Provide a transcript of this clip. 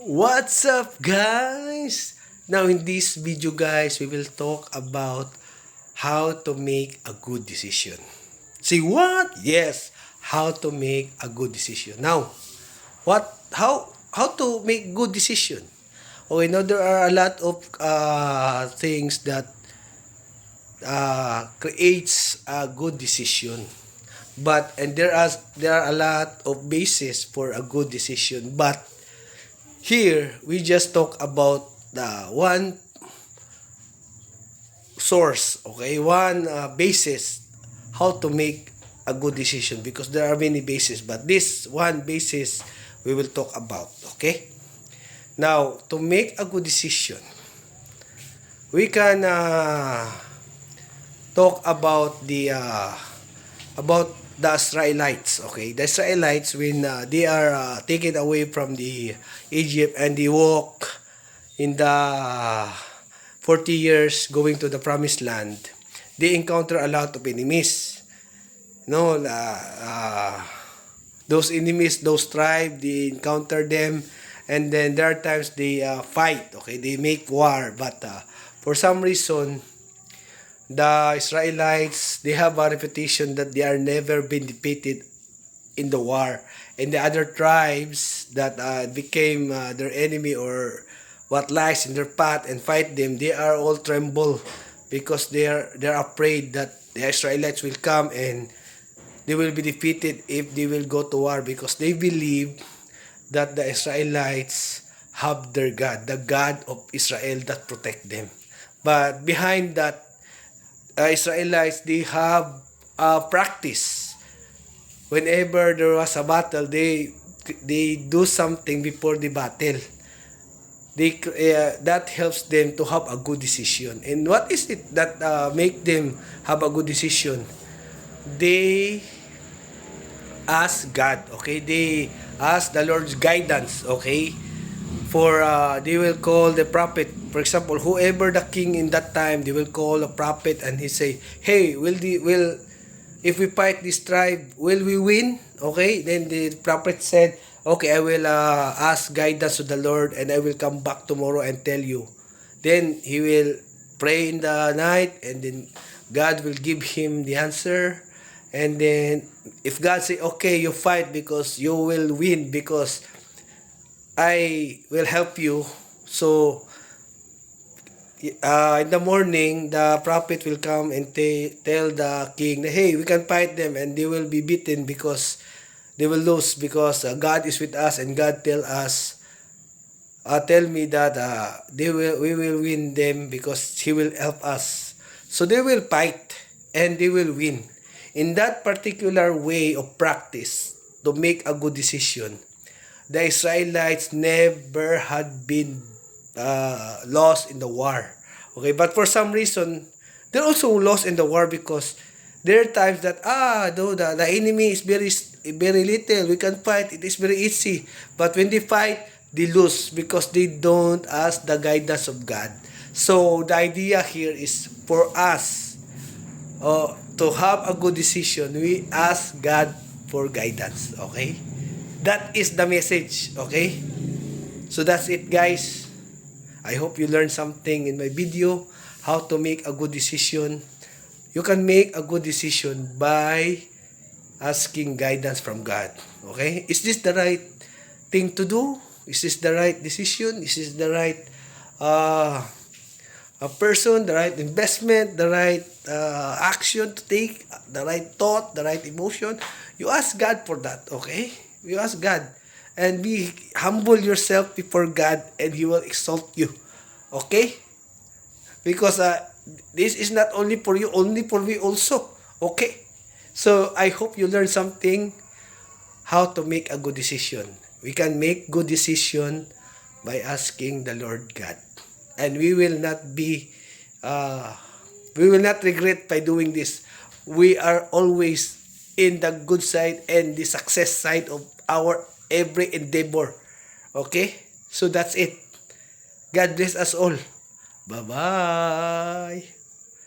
What's up, guys? Now in this video, guys, we will talk about how to make a good decision. See what? Yes, how to make a good decision. Now, how to make good decision? Okay, now there are a lot of things that creates a good decision. And there are a lot of basis for a good decision. But here we just talk about the one source, okay, one basis how to make a good decision, because there are many bases, but this one basis we will talk about. Okay, now to make a good decision, we can talk about the Israelites. Okay, the Israelites, when they are taken away from the Egypt and they walk in the 40 years going to the promised land, they encounter a lot of enemies. No, those enemies, those tribes, they encounter them, and then there are times they fight. Okay, they make war, but for some reason, the Israelites, they have a reputation that they are never been defeated in the war, and the other tribes that became their enemy, or what lies in their path and fight them, they are all tremble, because they're afraid that the Israelites will come and they will be defeated if they will go to war, because they believe that the Israelites have their God, the God of Israel that protect them. But behind that, Israelites, they have practice. Whenever there was a battle, they do something before the battle. That helps them to have a good decision. And what is it that make them have a good decision? They ask God. Okay, they ask the Lord's guidance. Okay, for they will call the prophet. For example, whoever the king in that time, they will call a prophet, and he say, "Hey, will if we fight this tribe, will we win?" Okay, then the prophet said, "Okay, I will ask guidance to the Lord, and I will come back tomorrow and tell you." Then he will pray in the night, and then God will give him the answer. And then if God say, "Okay, you fight because you will win, because I will help you," so in the morning, the prophet will come and tell the king, "Hey, we can fight them, and they will be beaten, because they will lose, because God is with us, and God tell me that we will win them, because He will help us." So they will fight, and they will win. In that particular way of practice to make a good decision, the Israelites never had been lost in the war. Okay, but for some reason, they're also lost in the war, because there are times that though the enemy is very little, we can fight, it is very easy. But when they fight, they lose, because they don't ask the guidance of God. So the idea here is for us to have a good decision, we ask God for guidance. Okay, that is the message. Okay, so that's it, guys. I hope you learned something in my video, how to make a good decision. You can make a good decision by asking guidance from God. Okay? Is this the right thing to do? Is this the right decision? Is this the right a person, the right investment, the right action to take, the right thought, the right emotion? You ask God for that. Okay? You ask God. And be humble yourself before God, and He will exalt you. Okay? Because this is not only for you, only for me also. Okay? So I hope you learned something, how to make a good decision. We can make good decision by asking the Lord God. And we will not regret by doing this. We are always in the good side and the success side of our every endeavor. Okay? So that's it. God bless us all. Bye-bye.